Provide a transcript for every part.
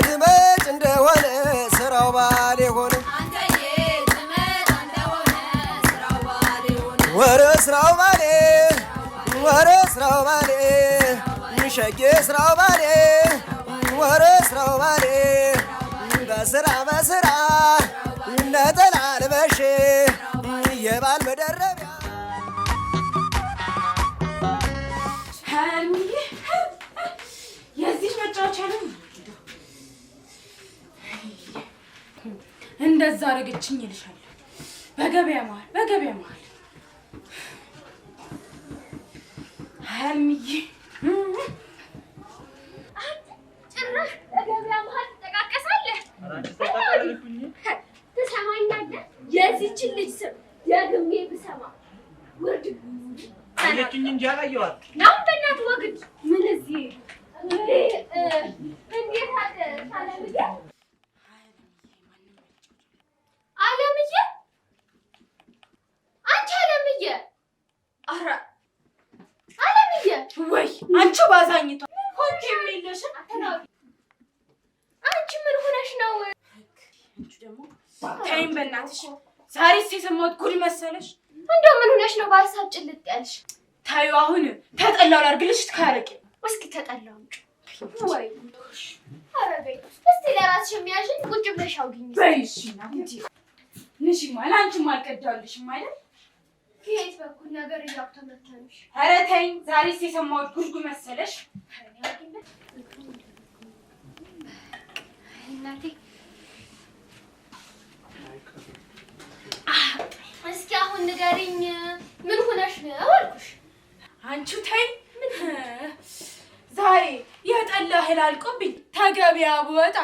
ትመጭ እንደሆነ ስራው ባል ሆነ ወረ ስራው ባሌ ወረ ስራው ባሌ ሸጌ ስራው ባሌ ወረ ስራው ባሌ በስራ ነጠላ ልበሽ የባል መደረቢያ የዚህ መጫወቻ ነው እንደዛ አረገችኝ ይልሻል በገበያ መሃል ሀልሚዬ ጭራሽ በገበያ መሃል ተጠቃቀሳለህ ትሰማኛለህ የዚህችን ልጅ ስም ደግሜ ብሰማ ውርድ አለችኝ እንጂ አላየኋት ነው በእናትህ ወግድ ምን እዚህ እንዴት አለ አለምዬ አንቺ አለምዬ ኧረ አለምዬ ወይ አንቺ ባዛኝቷ ሆንቺ የሚልሽ አንቺ ምን ሆነሽ ነው አንቺ ደግሞ ታይም በእናትሽ ዛሬስ የሰማሁት ጉድ መሰለሽ እንደው ምን ሆነሽ ነው በሀሳብ ጭልጥ ያልሽ ታዩ አሁን ተጠላው ላርግልሽ ካረቂ እስኪ ተጠላው ወይ ኧረ በይ እስቲ ለራስሽ የሚያሽን ቁጭ ብለሽ አውጊኝ በይሽ እንዴ ንሽ ማለ አንቺ ማልቀዳልሽ ማለት ከየት በኩል ነገር እያውተመተንሽ ኧረ ተይኝ ዛሬስ የሰማሁት ጉድ መሰለሽ እናቴ እስኪ አሁን ንገሪኝ ምን ሆነሽ ነው አልኩሽ አንቺ ተይ ዛሬ የጠላ እህል አልቆብኝ ተገበያ ብወጣ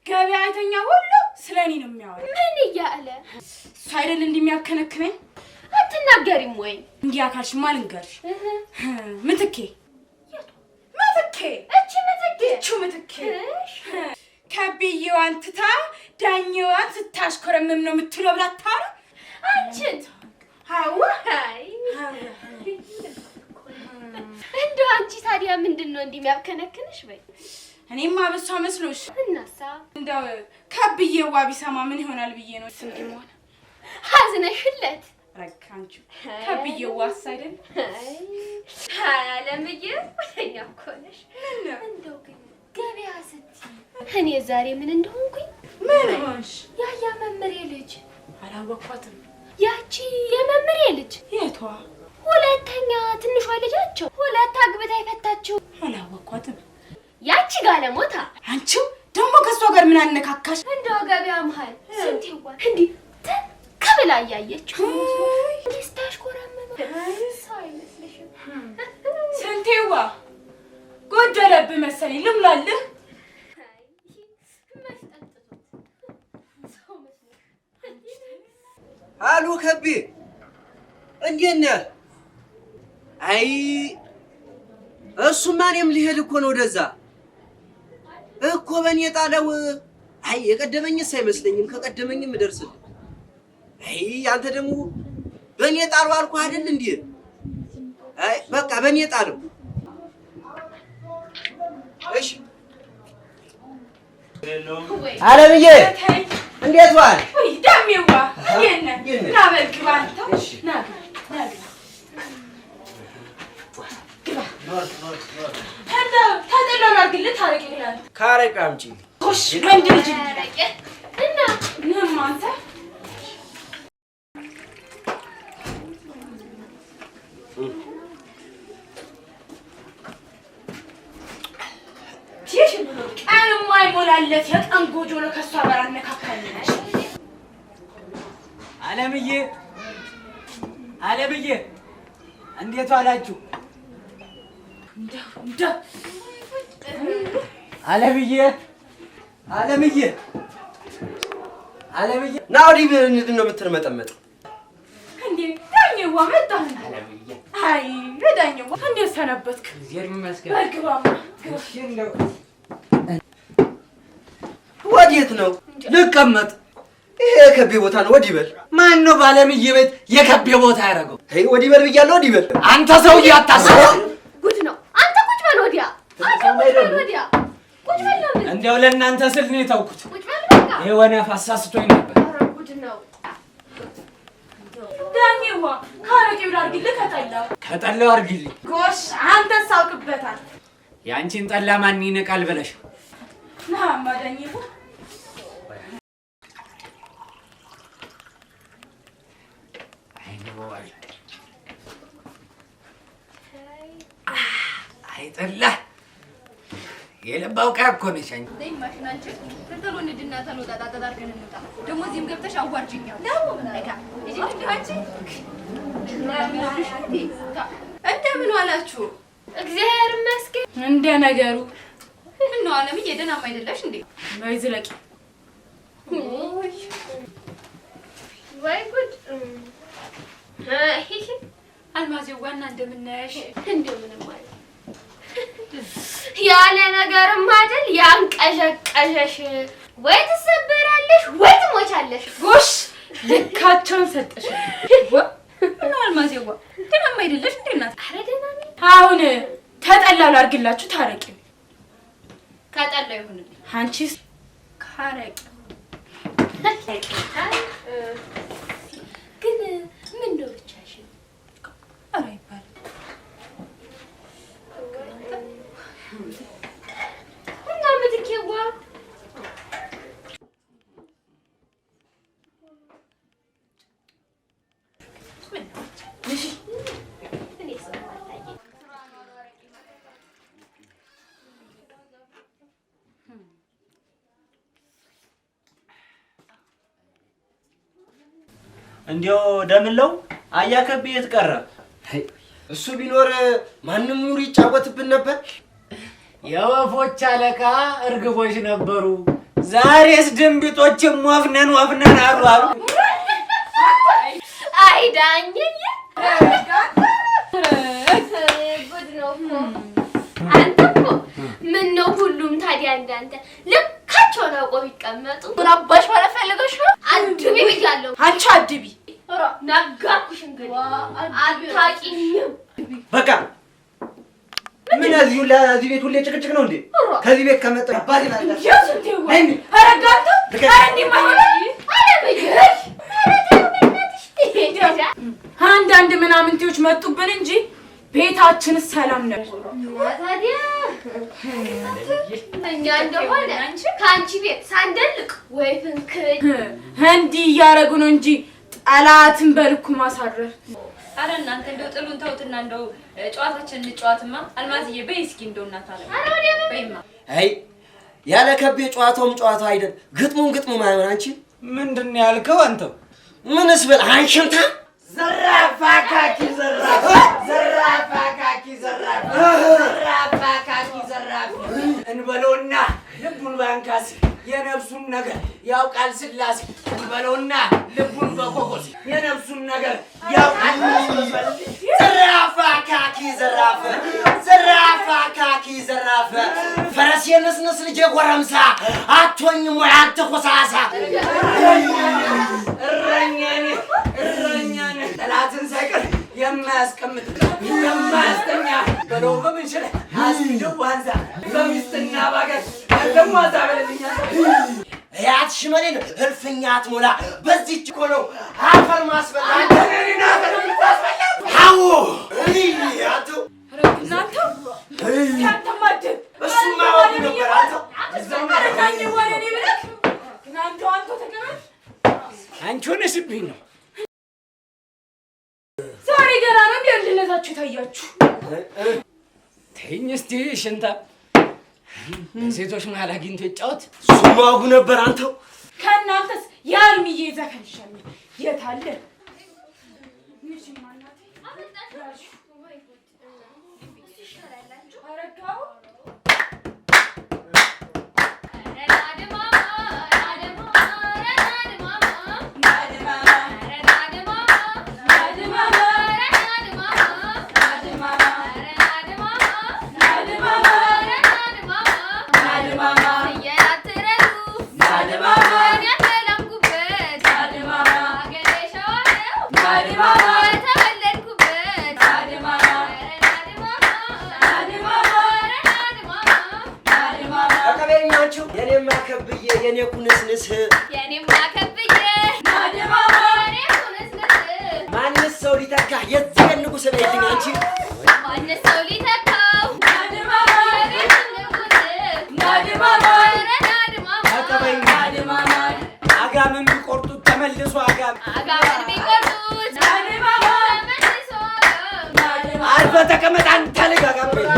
ገበያ አይተኛ ሁሉ ስለኔ ነው የሚያወራ ምን እያለ እሱ አይደል እንደሚያከነክነኝ አትናገሪም ወይ እንዲያ ካልሽማ ልንገርሽ ምትኬ ምትኬ ከብዬዋን ትታ ዳኛዋን ስታሽኮረምም ነው የምትለው ብላ ታራ አንቺን አይ እንደው አንቺ ታዲያ ምንድነው እንደሚያከነክንሽ በይ እኔማ በሷ መስሎሽ እናሳ እንደው ከብዬዋ ቢሰማ ምን ይሆናል ብዬ ነው እንዲሞን ሀዝነሽለት ረካንቹ ከብዬዋ አይደል አይ አለምዬ ወደኛ እኮ ነሽ እንደው ግን ገበያ ስትይ እኔ ዛሬ ምን እንደሆንኩኝ ምን ሆንሽ ያያ መምሬ ልጅ አላወኳትም ያቺ የመምሬ ልጅ የቷ ሁለተኛ ትንሿ ልጃቸው ሁለት አግብታ የፈታችው አላወኳትም ያቺ ጋለሞታ አንቺው ደግሞ ከሷ ጋር ምን አነካካሽ እንደው ገበያ መሃል ስንት ይዋል እንዴ ከብላ ያያየችው ደስታሽ ኮራመመ ሳይመስልሽም ስንቴዋ ጎደለብ መሰለኝ ልምላልህ አሉ ከቤ እንዴት ነህ አይ እሱማ እኔም ልሄድ እኮ ነው ወደዛ እኮ በእኔ ጣለው አይ የቀደመኝስ አይመስለኝም ከቀደመኝም እደርስልህ አይ አንተ ደግሞ በእኔ ጣለው አልኩህ አይደል እንዴ አይ በቃ በእኔ ጣለው እሺ አለምዬ እንዴት ዋል ወይ ዳሜዋ የነ ናበልግባ ና ተጠላው አርግልህ ታረቂ ይላል ካረቃ አምጪ ኮሽ ወንድ ልጅ ታረቂ እና ምን ማንተ ትይሽ ብሎ ቀን የማይሞላለት የቀን ጎጆ ነው ከሷ ጋር አነካካለሽ አለምዬ እንዴት ዋላችሁ እንደው አለምዬ ና ወዲህ ምንድን ነው የምትርመጠመጥ እንዴ ዳኛዋ መጣህ አለምዬ አይ ዳኛዋ እንዴት ሰነበትክ እግዚአብሔር ይመስገን በግባማ እሺ እንደው ወዴት ነው ልቀመጥ ይሄ የከቤ ቦታ ነው ወዲህ በል ማን ነው ባለምዬ ቤት የከቤ ቦታ ያደረገው አይ ወዲህ በል ብያለሁ ወዲህ በል አንተ ሰውዬ አታስብ ጉድ ነው አንተ ቁጭ በል ወዲያ አንተ ቁጭ በል ወዲያ ቁጭ በል ነው እንደው ለእናንተ ስል ነው የተውኩት። የሆነ አሳስቶኝ ነበር። ጉድ ነው። ዳኝዋ ካረቄው ላርግልህ ከጠላው አርግልኝ። ጎሽ አንተስ አውቅበታል። ያንቺን ጠላ ማን ይነቃል ብለሽ ናማ ዳኝዋ አይጠላ የለባው እኮ ነሽ አንቺ። ነይ ማሽናንቺ ተተሎ እንድና ተሎ ጣጣጣ አድርገን እንውጣ። ደግሞ እዚህም ገብተሽ አዋርጅኛው ነው አይካ እጂ ልጅ እንደምን ዋላችሁ? እግዚአብሔር ይመስገን። እንደ ነገሩ ምን ነው አለምዬ ደህናም አይደለሽ እንዴ? ወይዝለቂ ወይ ጉድ አልማዝ ዋና እንደምን ነሽ? እንደምንም ማለት ያለ ነገርም አይደል ያንቀዠቀዠሽ። ወይ ትሰበራለሽ ወይ ትሞቻለሽ። ጎሽ ልካቸውን ሰጠሽ። ምን አልማዝዋ ደህናም አይደለሽ እንዴ እናት? ኧረ ደህና ነኝ። አሁን ተጠላው ላርግላችሁ ታረቂ። ከጠላው ይሁንልኝ። አንቺስ ካረቂ ግን ምን ነው ብቻሽን? ኧረ ይባል እና ምትኬዋ እንዲያው ደምለው አያከብ የት ቀረ? እሱ ቢኖር ማንም ኑር ይጫወትብን ነበር። የወፎች አለቃ እርግቦች ነበሩ። ዛሬስ ድንቢጦችም ወፍነን አሉ አሉ። አይዳኝኝ ጉድ ነው እኮ። አንተ እኮ ምን ነው ሁሉም ታዲያ እንዳንተ ልካቸውን አውቀው ቢቀመጡ ምን አባሽ ማለት ፈልገሽ ነው? አድቢ ብያለሁ። አንቺ አድቢ ነጋኩሽ። እንግዲህ አታውቂኝም። በቃ ምን እዚህ ቤት ሁሌ ጭቅጭቅ ነው እንዴ? ከዚህ ቤት ከመጣ አባቴ ማለት አንዳንድ ምናምንቴዎች መጡብን እንጂ ቤታችን ሰላም ነበር። ታዲያ እኛ እንደሆነ ከአንቺ ቤት ሳንደልቅ ወይ ፍንክች እንዲህ እያደረጉ ነው እንጂ ጠላትን በልኩ ማሳረር። አረ እናንተ እንደው ጥሉን ተውትና እንደው ጨዋታችንን እንጫወትማ። አልማዝዬ በይ እስኪ እንደው እናት አለ በይማ። አይ ያለ ከቤ ጨዋታውም ጨዋታ አይደል፣ ግጥሙ ማይሆን። አንቺ ምንድን ነው ያልከው አንተ? ምንስ በል አንቺንታ ዘራፋካኪ ዘራፍ እንበለውና ልቡን ባንካስ የነፍሱን ነገር ያውቃል ስላሴ። እንበለውና ልቡን በኮኮስ የነፍሱን ነገር ያውቃል። ዘራፋካኪ ዘራፍ ፈረስ የነስነስ ልጅ ጎረምሳ አትሆኝም ወይ አንተ ኮሳሳ? እረኛኔ ጠላትን ሳይቀር የማያስቀምጥ የማያስተኛ በለው በምንችል አስደው ዋንዛ በሚስትና ባገር ደግሞ አዛበለልኛ ያት ሽመሌን እልፍኛ አትሞላ። በዚህች እኮ ነው አፈር ማስበላ። አንተና ታስበላ አዎ አቶ እናንተ ያተማደ እሱማ ወዲ ነበር። አረጋኝ ወሬኔ ብለህ እናንተ አንተ ተቀበል። አንቺ ሆነሽብኝ ነው። ዛሬ ገና ነው እንዴ አንድነታችሁ ታያችሁ? ተይኝ እስቲ ሽንታ ሴቶች መሀል አግኝቶ ይጫወት። ሱማጉ ነበር አንተው። ከእናንተስ ያልምዬ ዘፈንሻል የት አለ? አረጋው የኔማ ከብዬ የኔ ኩንስንስ የኔማ ከብዬ ናድማማ የኔ ኩንስንስ ማንስ ሰው ሊተካ የዚህ ንጉሥ በይልኝ አንቺ ማንስ ሰው ሊተካው ናድማማ የቤት ንጉሥ ናድማማ ናድማማ አቀበኝ ናድማማ አጋምን ቢቆርጡት ተመልሶ አጋምን ቢቆርጡት ናድማማ ተመልሶ ናድማማ አርፈ ተቀመጥ አንተ ልጅ አጋበኝ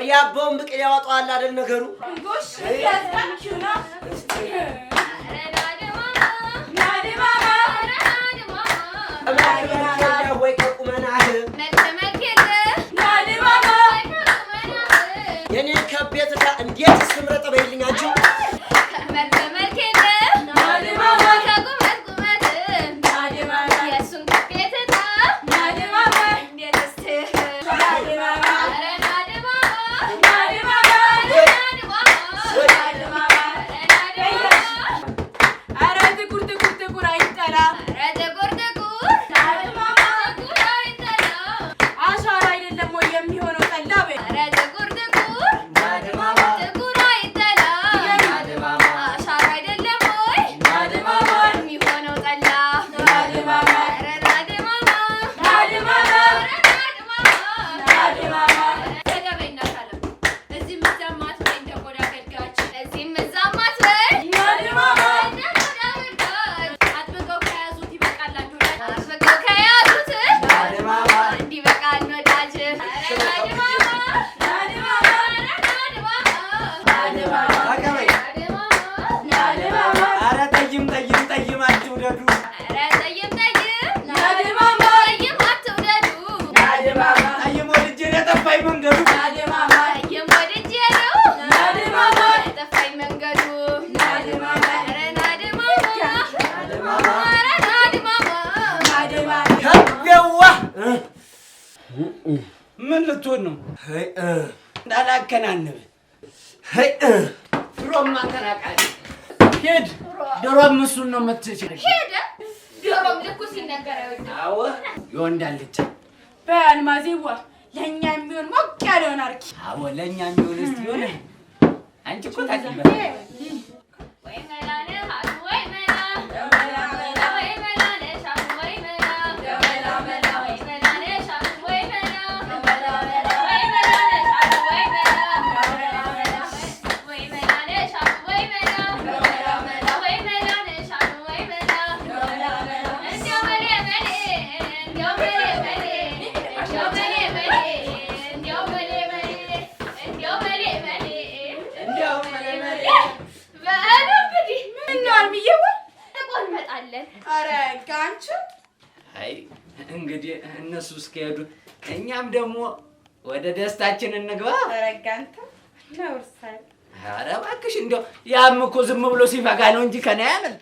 ያባውን ብቅል ያወጣዋል አይደል ነገሩ ጎሽ ያስታችሁና ናድማማ ወይ ከቁመና ናድማማ የኔ ከቤት ጋር እንዴት ስምረጥ በይልኝ አንቺ ምን ልትሆን ነው? እንዳላከናንብ ድሮም ማተናቃል ሄድ ድሮም እሱን ነው የምትችለው። ሄደ ድሮም ልኩ ሲነገር አይወድም። አዎ ይወንዳልች በአልማዜዋ ለኛ የሚሆን ሞቅ ያለውን አርኪ። አዎ ለኛ የሚሆን እስቲ ሆነ አንቺ እኮ ታውቂበት ወይ መላለ ወይ መላ ወይ መላ ለሻም ወይ መላ ወይ መላ ለሻም ወይ መላ ወይ መላ ለሻም ወይ መላ ወይ መላ ለሻም ወይ መላ ወይ መላ ለሻም ወይ መላ እንዲያው መሌ መሌ እንዲያው መሌ መሌ እንዲያው መሌ መሌ እንዲያው መሌ መሌ እንዲያው መሌ መሌ እንዲያው መሌ መሌ ምነው አልምዬዋ እንመጣለን። ኧረ ጋንቹ አይ እንግዲህ እነሱ እስከሄዱ እኛም ደግሞ ወደ ደስታችን እንግባ። ተረጋንተ ነው እርሳል። ኧረ እባክሽ እንደው ያም እኮ ዝም ብሎ ሲፈጋ ነው እንጂ ከኔ ያመልጥ